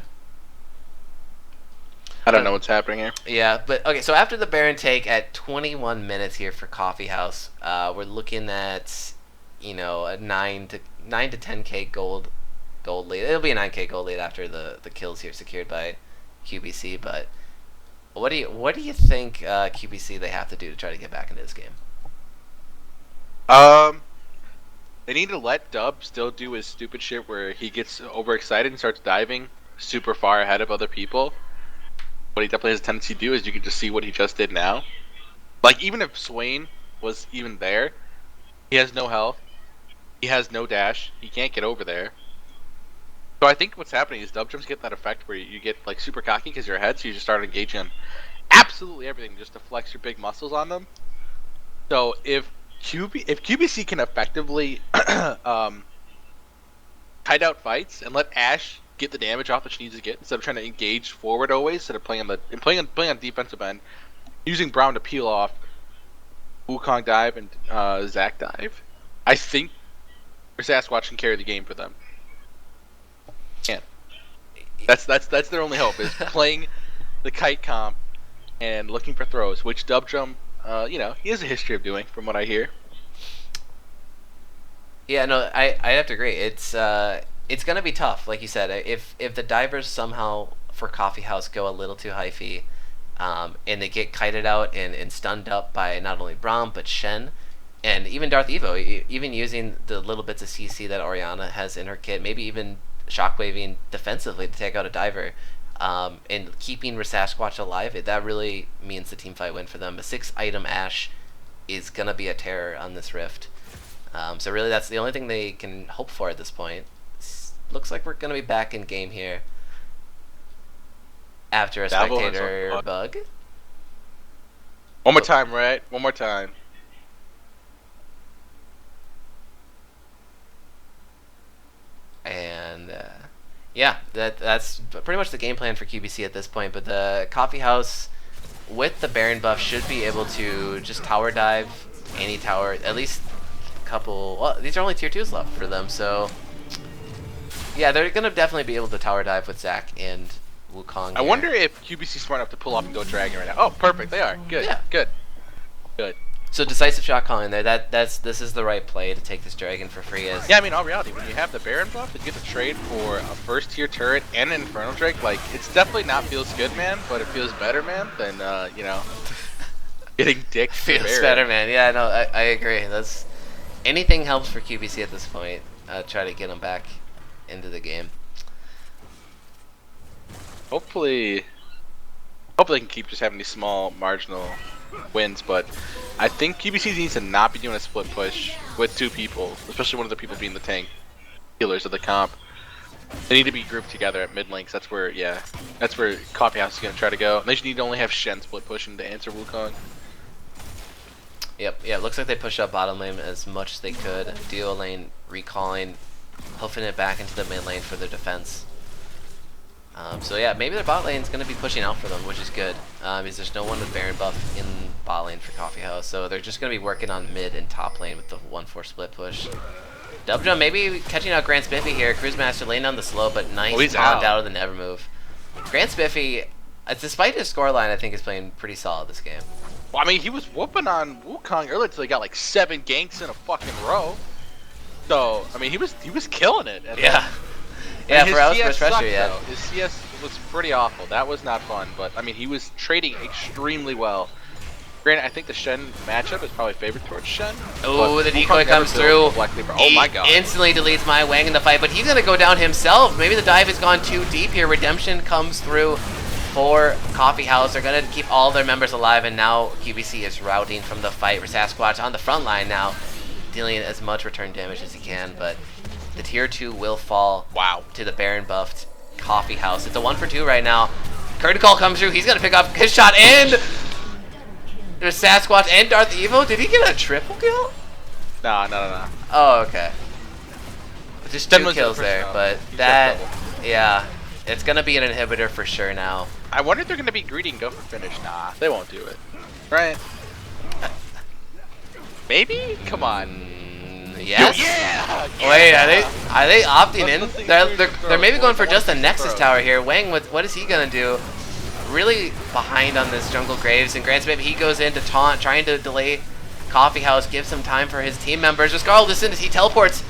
S2: I don't know what's happening here.
S1: Yeah, but okay. So after the Baron take at 21 minutes here for Coffee House, we're looking at, you know, a 9 to 10k gold lead. It'll be a 9k gold lead after the kills here secured by QBC. But what do you think QBC they have to do to try to get back into this game?
S2: They need to let Dub still do his stupid shit where he gets overexcited and starts diving super far ahead of other people. What he definitely has a tendency to do is you can just see what he just did now. Like, even if Swain was even there, he has no health. He has no dash. He can't get over there. So I think what's happening is dub jumps get that effect where you get like super cocky because you're ahead, so you just start engaging on absolutely everything just to flex your big muscles on them. So if QBC can effectively kite out fights and let Ashe get the damage off that she needs to get instead of trying to engage forward always, instead of playing on defensive end, using Brown to peel off Wukong dive and Zac dive, I think Sasquatch can carry the game for them. Can. That's their only hope is playing the kite comp and looking for throws, which Dub Jump, you know, he has a history of doing, from what I hear.
S1: Yeah, no, I have to agree. It's gonna be tough, like you said. If the divers somehow for Coffee House go a little too high fee, and they get kited out and stunned up by not only Braum but Shen, and even Darth Evo, even using the little bits of CC that Orianna has in her kit, maybe even shockwaving defensively to take out a diver, and keeping Sasquatch alive, that really means the team fight win for them. A 6-item Ashe is gonna be a terror on this Rift. So really, that's the only thing they can hope for at this point. Looks like we're gonna be back in game here after a spectator bug.
S2: One more time, right? One more time.
S1: And yeah, that's pretty much the game plan for QBC at this point. But the Coffee House with the Baron buff should be able to just tower dive any tower, at least a couple. Well, these are only tier 2s left for them, so yeah, they're gonna definitely be able to tower dive with Zac and Wukong.
S2: I wonder if QBC's smart enough to pull off and go Dragon right now. Oh, perfect, they are. Good.
S1: Yeah.
S2: Good.
S1: So decisive shot calling there. This is the right play to take this Dragon for free. As
S2: Yeah, I mean, all reality, when you have the Baron buff and you get to trade for a first tier turret and an Infernal Drake, like, it's definitely not feels good, man, but it feels better, man, than you know, getting dick
S1: feels better, man. Yeah, no, I agree. Anything helps for QBC at this point. Try to get them back into the game.
S2: Hopefully they can keep just having these small marginal wins, but I think QBC needs to not be doing a split push with 2 people, especially one of the people being the tank healers of the comp. They need to be grouped together at mid lane, 'cause that's where Coffee House is going to try to go. And they just need to only have Shen split pushing to answer Wukong.
S1: Yep, yeah, it looks like they pushed up bottom lane as much as they could. Duo lane recalling, hoofing it back into the mid lane for their defense. So yeah, maybe their bot lane's going to be pushing out for them, which is good. Because there's no one with Baron buff in bot lane for Coffee House, so they're just going to be working on mid and top lane with the 1-4 split push. Double jump maybe catching out Grant Spiffy here. Cruise Master laying down the slow, but nice pond out of the never move. Grant Spiffy, despite his scoreline, I think is playing pretty solid this game.
S2: Well, I mean, he was whooping on Wukong earlier until he got like 7 ganks in a fucking row. So, I mean, he was killing it. And
S1: yeah.
S2: Yeah,
S1: for us, first pressure, yeah.
S2: Though. His CS was pretty awful. That was not fun, but I mean, he was trading extremely well. Granted, I think the Shen matchup is probably favored towards Shen.
S1: Oh, the decoy comes through.
S2: Oh my god.
S1: Instantly deletes my Wang in the fight, but he's going to go down himself. Maybe the dive has gone too deep here. Redemption comes through for Coffee House. They're going to keep all their members alive, and now QBC is routing from the fight. Sasquatch on the front line now, dealing as much return damage as he can, but the tier 2 will fall to the Baron buffed Coffee House. It's a 1-for-2 right now. Curtain Call comes through. He's going to pick up his shot, and there's Sasquatch and Darth Evo. Did he get a triple kill?
S2: No.
S1: Oh, okay. Just 2 kills there, but that, yeah, it's going to be an inhibitor for sure now.
S2: I wonder if they're going to be greedy and go for finish. Nah, they won't do it. Right? Maybe? Come on.
S1: Yes.
S2: Yeah.
S1: Wait, are they opting in? They're maybe going for just a Nexus Tower here. Wang, what is he gonna do? Really behind on this jungle Graves, and Grant Smith, he goes in to taunt, trying to delay Coffee House, give some time for his team members. Regardless, as he teleports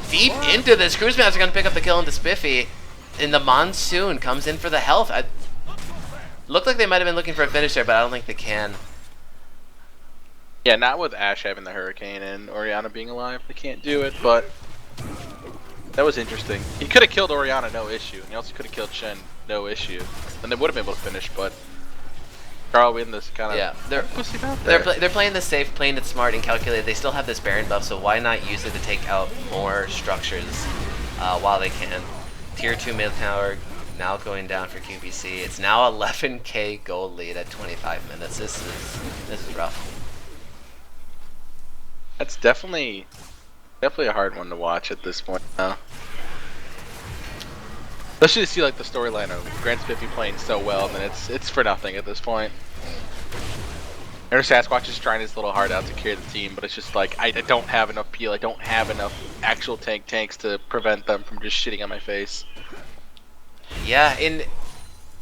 S1: deep into this. Cruise Master gonna pick up the kill into Spiffy, and the Monsoon comes in for the health. Looked like they might have been looking for a finish there, but I don't think they can.
S2: Yeah, not with Ashe having the Hurricane and Orianna being alive. They can't do it, but that was interesting. He could have killed Orianna, no issue. And he also could have killed Shen, no issue. And they would have been able to finish, but Carl in this kind of
S1: they're playing this safe, playing it smart and calculated. They still have this Baron buff, so why not use it to take out more structures while they can. Tier 2 mid tower now going down for QBC. It's now 11k gold lead at 25 minutes. This is rough.
S2: That's definitely a hard one to watch at this point now. Especially to see like the storyline of Grant Spiffy playing so well, and then it's for nothing at this point. And Sasquatch is trying his little heart out to carry the team, but it's just like I don't have enough peel. I don't have enough actual tanks to prevent them from just shitting on my face.
S1: Yeah, and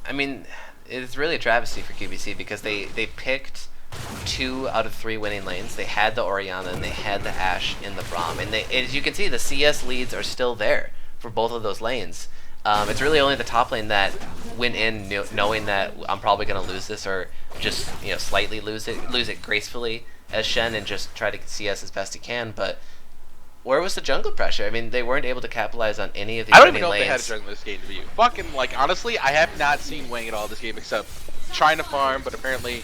S1: I mean, it's really a travesty for QBC because they picked 2 out of 3 winning lanes. They had the Orianna and they had the Ashe in the Braum, and as you can see, the CS leads are still there for both of those lanes. It's really only the top lane that went in knowing that I'm probably going to lose this, or just slightly lose it gracefully as Shen, and just try to CS as best he can. But where was the jungle pressure? I mean, they weren't able to capitalize on any of these winning lanes.
S2: I don't even know if they had a jungle this game to be. Fucking, like, honestly, I have not seen Wang at all this game except trying to farm, but apparently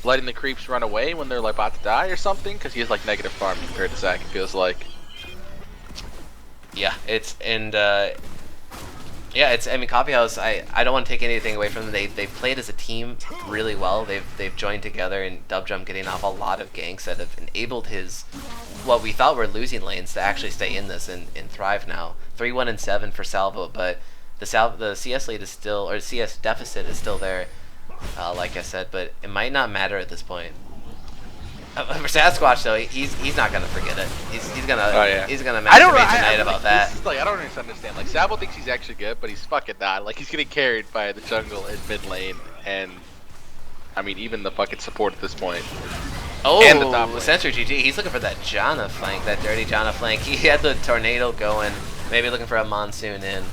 S2: letting the creeps run away when they're like about to die or something, because he has like negative farm compared to Zach, it feels like.
S1: Yeah, I mean, Coffee House, I don't want to take anything away from them. They've played as a team really well. They've joined together, and Dub Jump getting off a lot of ganks that have enabled his, what we thought were losing lanes, to actually stay in this and thrive now. 3-1-7 for Salvo, but the CS lead is still, or CS deficit is still there, like I said, but it might not matter at this point. For Sasquatch though, he's not gonna forget it. He's gonna masturbate tonight about that.
S2: I don't understand. Like, Sabo thinks he's actually good, but he's fucking not. Like, he's getting carried by the jungle in mid lane, and I mean even the fucking support at this point.
S1: Oh,
S2: and the top lane.
S1: Sensor GG. He's looking for that Janna flank, that dirty Janna flank. He had the tornado going, maybe looking for a monsoon in.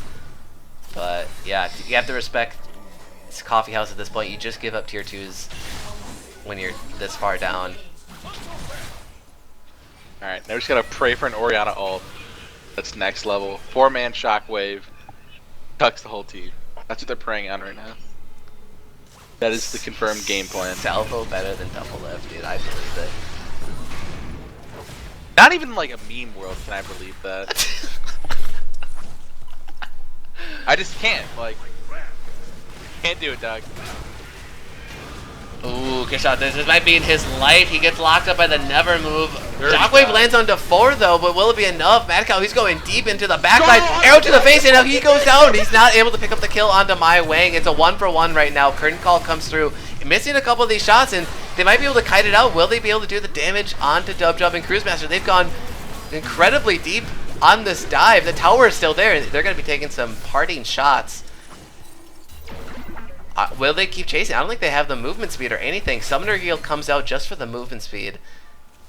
S1: But yeah, you have to respect Coffee House at this point. You just give up tier 2s when you're this far down.
S2: Alright, now we just gotta pray for an Orianna ult. That's next level. 4-man shockwave. Tucks the whole team. That's what they're preying on right now. That is the confirmed game plan.
S1: Salvo better than double lift, dude. I believe it.
S2: Not even like a meme world can I believe that. I just can't. Like, can't do it, Doug.
S1: Ooh, good shot. This might be in his life. He gets locked up by the never move.
S2: Dirty
S1: Shockwave
S2: shot.
S1: lands onto 4 though, but will it be enough? Mad Cow, he's going deep into the backline. Arrow to the face, and now he goes down. He's not able to pick up the kill onto My Wang. It's a 1-for-1 right now. Curtain Call comes through, missing a couple of these shots, and they might be able to kite it out. Will they be able to do the damage onto Dub Jump and Cruise Master? They've gone incredibly deep on this dive. The tower is still there. They're going to be taking some parting shots. Will they keep chasing? I don't think they have the movement speed or anything. Summoner Guild comes out just for the movement speed.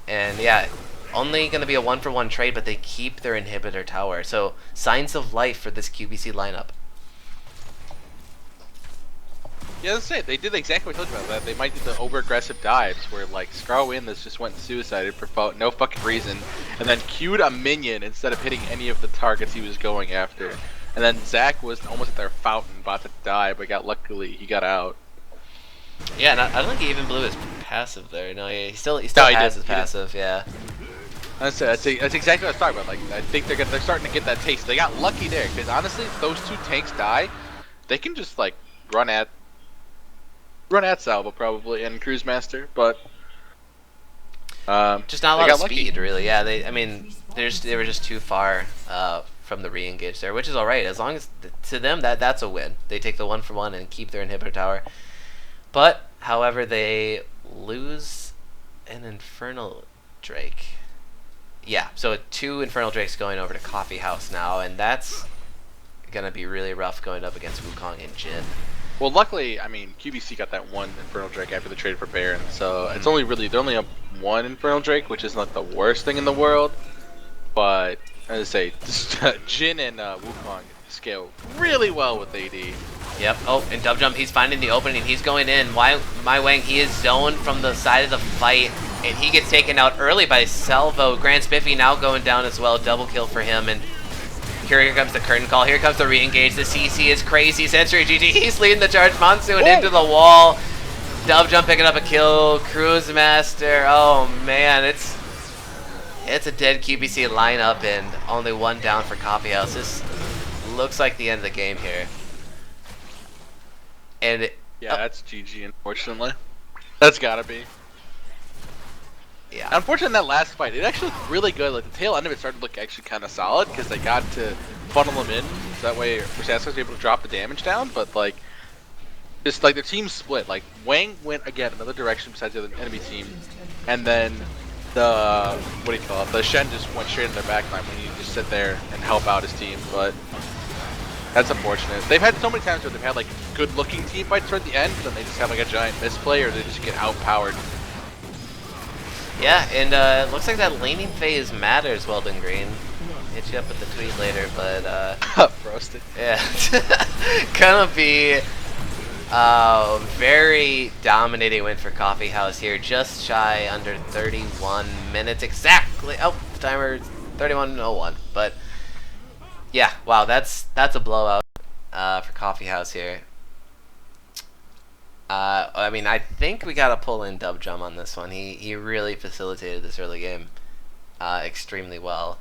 S1: And yeah, only going to be a 1-for-1 trade, but they keep their inhibitor tower. So signs of life for this QBC lineup.
S2: Yeah, let's say they did exactly what I told you about that. They might do the over-aggressive dives where like Scrow in this just went suicided for no fucking reason, and then queued a minion instead of hitting any of the targets he was going after. And then Zach was almost at their fountain, about to die, but luckily he got out.
S1: Yeah, and I don't think he even blew his passive there. No, yeah, he still
S2: No, he
S1: has
S2: did.
S1: his passive. Yeah.
S2: That's exactly what I was talking about. Like I think they're starting to get that taste. They got lucky there because honestly, if those 2 tanks die, they can just like run at Salvo probably and Cruise Master, but
S1: Just not a lot of speed, really. Yeah, I mean, they were just too far from the re-engage there, which is all right as long as to them that's a win. They take the 1-for-1 and keep their inhibitor tower. But however, they lose an Infernal Drake. Yeah, so 2 Infernal Drakes going over to Coffee House now, and that's gonna be really rough going up against Wukong and Jin.
S2: well, luckily, I mean, QBC got that 1 Infernal Drake after the trade for Baron, so it's only really they only have 1 Infernal Drake, which is not the worst thing in the world. But as I say, Jin and Wukong scale really well with AD.
S1: Yep. Oh, and Dub Jump, he's finding the opening. He's going in. My Wang, he is zoned from the side of the fight, and he gets taken out early by Salvo. Grand Spiffy now going down as well. Double kill for him, and here comes the curtain call. Here comes the re-engage. The CC is crazy. Sensory GG, he's leading the charge. Monsoon into the wall. Dub Jump picking up a kill. Cruise Master. Oh, man, it's a dead QBC lineup, and only 1 down for Coffee House. This looks like the end of the game here. And
S2: Yeah, that's GG, unfortunately. That's gotta be.
S1: yeah,
S2: Unfortunately, in that last fight, it actually looked really good. Like the tail end of it started to look actually kind of solid because they got to funnel them in, so that way Versace was able to drop the damage down. But like, just like their team split. Like Wang went again another direction besides the other enemy team, and then the the Shen just went straight in their backline when you just sit there and help out his team. But that's unfortunate. They've had so many times where they've had like good-looking team fights toward the end, but then they just have like a giant misplay or they just get outpowered.
S1: yeah, and it looks like that laning phase matters, Weldon Green. Hit you up with the tweet later, but
S2: Roasted.
S1: yeah, gonna be very dominating win for Coffee House here, just shy under 31 minutes exactly. Oh, timer 31:01, but yeah, wow, that's a blowout for Coffee House here. I mean, I think we gotta pull in Dub Jump on this one. He really facilitated this early game extremely well.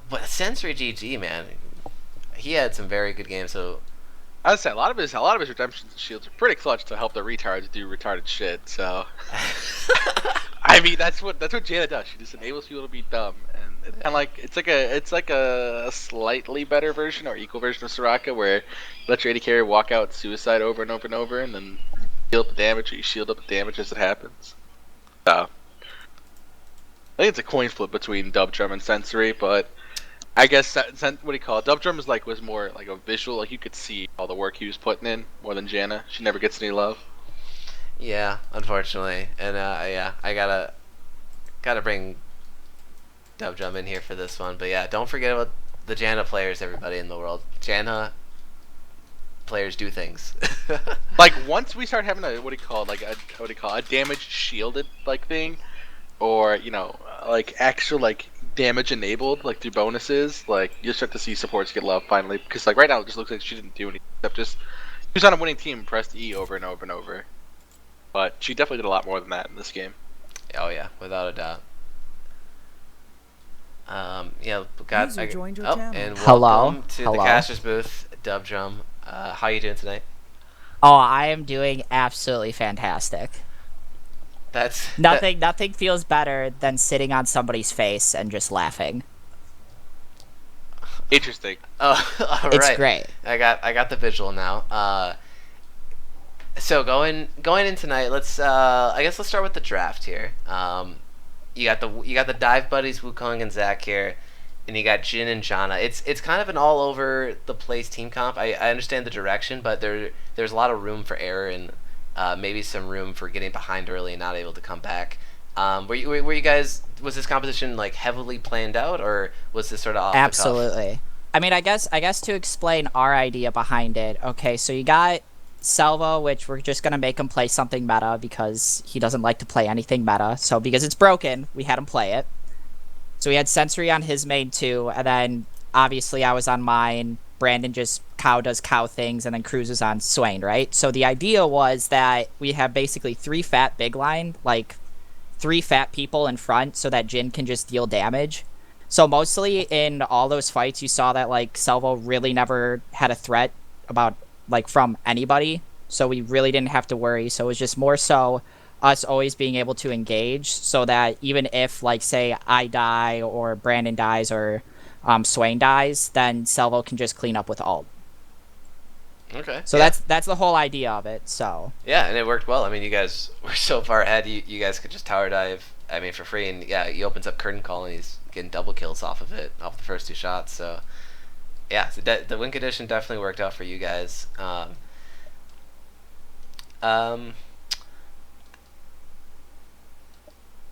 S1: But Sensory GG, man, he had some very good games. So
S2: I'd say a lot of his redemption shields are pretty clutch to help the retards do retarded shit. So I mean, that's what Jaina does. She just enables people to be dumb, and it's kind of like it's like a slightly better version or equal version of Soraka, where you let your AD carry walk out suicide over and over and over, and then shield up the damage, or you shield up the damage as it happens. So I think it's a coin flip between Dub Drum and Sensory, but I guess what do you call it? Dub Drum was more like a visual, like you could see all the work he was putting in more than Janna. She never gets any love.
S1: yeah, unfortunately, and yeah, I gotta bring Dub Jump in here for this one. But yeah, don't forget about the Janna players, everybody in the world. Janna players do things.
S2: Like once we start having a damaged shielded like thing, or like actual like damage enabled, like through bonuses, like you'll start to see supports get love finally. Because like right now, it just looks like she didn't do anything except just she was on a winning team and pressed E over and over and over. But she definitely did a lot more than that in this game.
S1: Oh yeah, without a doubt. Yeah, got
S3: User joined your channel.
S1: and
S4: Hello?
S1: welcome to the
S4: Hello?
S1: caster's booth, Dub Drum. How you doing tonight?
S4: Oh, I am doing absolutely fantastic.
S1: That's
S4: Nothing feels better than sitting on somebody's face and just laughing.
S2: Interesting.
S1: Oh, all right.
S4: It's great.
S1: I got the visual now. So going in tonight, let's I guess let's start with the draft here. You got the dive buddies Wukong and Zach here, and you got Jin and Jana. It's kind of an all over the place team comp. I understand the direction, but there's a lot of room for error and maybe some room for getting behind early and not able to come back. Were you guys, was this competition like heavily planned out, or was this sort of off the cuff?
S4: Absolutely. I mean, I guess to explain our idea behind it. Okay, so you got Salvo, which we're just gonna make him play something meta because he doesn't like to play anything meta. So because it's broken, we had him play it. So we had Sensory on his main too, and then obviously I was on mine. Brandon just does cow things, and then Cruz is on Swain, right? So the idea was that we have basically 3 fat big line, like 3 fat people in front, so that Jin can just deal damage. So mostly in all those fights, you saw that like Salvo really never had a threat about like from anybody, so we really didn't have to worry. So it was just more so us always being able to engage, so that even if like say I die or Brandon dies or Swain dies, then Salvo can just clean up with ult.
S1: Okay.
S4: So
S1: yeah.
S4: that's the whole idea of it. So
S1: Yeah, and it worked well. I mean, you guys were so far ahead. You guys could just tower dive. I mean, for free, and yeah, he opens up curtain call and he's getting double kills off of it, off the first 2 shots. So yeah, so the win condition definitely worked out for you guys.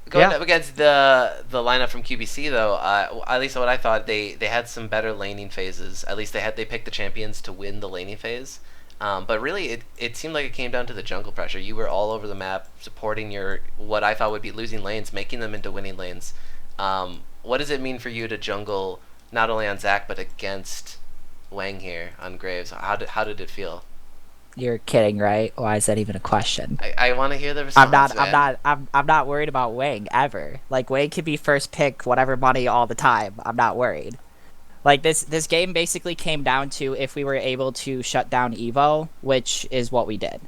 S1: Going up against the lineup from QBC though, at least what I thought, they had some better laning phases. At least they picked the champions to win the laning phase. But really, it seemed like it came down to the jungle pressure. You were all over the map supporting your what I thought would be losing lanes, making them into winning lanes. What does it mean for you to jungle not only on Zac but against Wang here on Graves? How did it feel?
S4: you're kidding, right? Why is that even a question?
S1: I want to hear the response.
S4: I'm not worried about Wang ever. Like Wang could be first pick, whatever money all the time. I'm not worried. Like this game basically came down to if we were able to shut down Evo, which is what we did.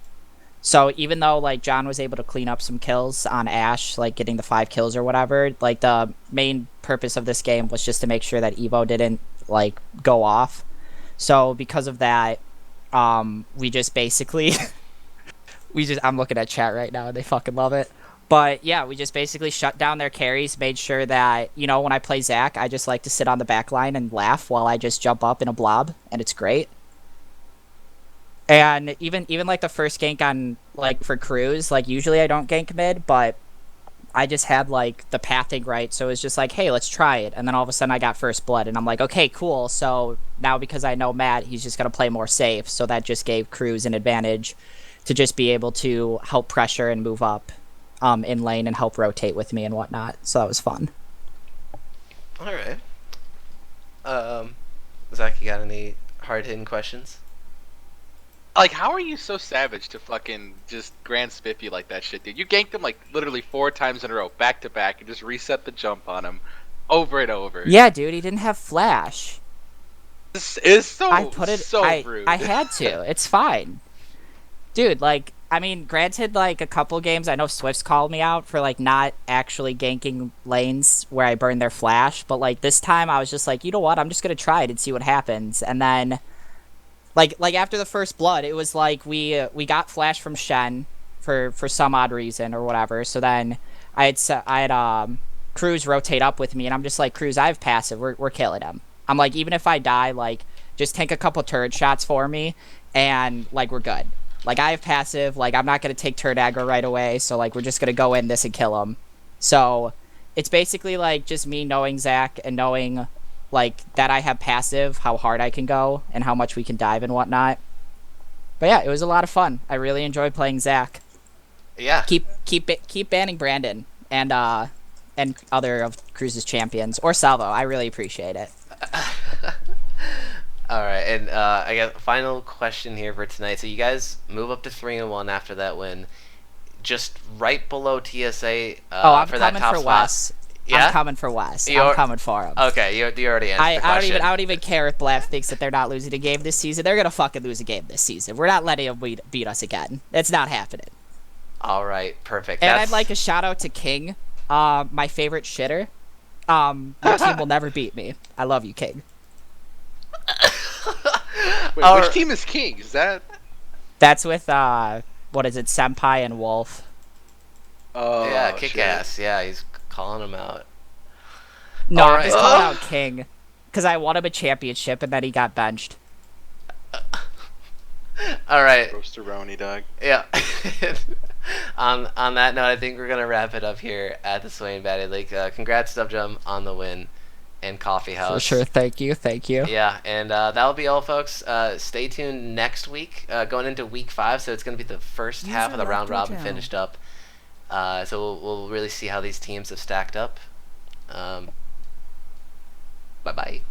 S4: So even though like John was able to clean up some kills on Ashe, like getting the 5 kills or whatever, like the main purpose of this game was just to make sure that Evo didn't like go off. So because of that, we just basically I'm looking at chat right now and they fucking love it. But yeah, we just basically shut down their carries, made sure that, you know, when I play Zac, I just like to sit on the back line and laugh while I just jump up in a blob, and it's great. And even like the first gank on like for Cruz, like usually I don't gank mid, but I just had like the pathing right, so it was just like, hey, let's try it. And then all of a sudden I got first blood, and I'm like, okay, cool. So now because I know Matt, he's just gonna play more safe, so that just gave Cruz an advantage to just be able to help pressure and move up in lane and help rotate with me and whatnot. So that was fun.
S1: All right. Zac, you got any hard-hitting questions?
S2: Like, how are you so savage to fucking just grand spiffy like that shit, dude? You ganked him like literally 4 times in a row, back to back, and just reset the jump on him over and over.
S4: Yeah, dude, he didn't have flash.
S2: This is so rude.
S4: I had to. It's fine. Dude, like, I mean, granted, like, a couple games, I know Swift's called me out for, like, not actually ganking lanes where I burn their flash, but, like, this time I was just like, you know what, I'm just gonna try it and see what happens. And then, like after the first blood, it was like we got flash from Shen for some odd reason or whatever, so then I had Cruz rotate up with me, and I'm just like, Cruz, I have passive, we're killing him. I'm like, even if I die, like, just take a couple turret shots for me, and, like, we're good. Like, I have passive, like, I'm not going to take turret aggro right away, so, like, we're just going to go in this and kill him. So, it's basically, like, just me knowing Zac and knowing, like, that I have passive, how hard I can go, and how much we can dive and whatnot. But yeah, it was a lot of fun. I really enjoyed playing Zac.
S1: Yeah.
S4: Keep banning Brandon. And, and other of Cruz's champions, or Salvo. I really appreciate it.
S1: All right, and I got final question here for tonight. So you guys move up to 3-1 after that win, just right below TSA.
S4: I'm
S1: for that
S4: coming
S1: top
S4: for
S1: spot.
S4: Wes.
S1: Yeah?
S4: I'm coming for Wes.
S1: You're-
S4: I'm coming for him.
S1: Okay, you already answered the question.
S4: I don't even care if Blab thinks that they're not losing a game this season. They're gonna fucking lose a game this season. We're not letting them beat us again. It's not happening.
S1: All right, perfect.
S4: And I'd like a shout out to King, my favorite shitter. Your team will never beat me. I love you, King.
S2: Wait,
S1: All
S2: which
S1: right.
S2: team is King? Is that?
S4: That's with what is it, Senpai and Wolf.
S2: Oh,
S1: yeah, kick
S2: shit.
S1: ass. Yeah, he's calling him out.
S4: No,
S1: All
S4: I'm
S1: right.
S4: just calling out King because I won him a championship and then he got benched.
S1: All right.
S2: Roasteroni, dog.
S1: Yeah. on that note, I think we're gonna wrap it up here at the Swain Batty League. Congrats, Dubjum, on the win and Coffee House.
S4: For sure, thank you.
S1: Yeah, and that'll be all, folks. Stay tuned next week, going into week 5. So it's gonna be the first half of the
S3: User
S1: round
S3: left your
S1: robin
S3: channel.
S1: finished up. So we'll really see how these teams have stacked up. Bye bye.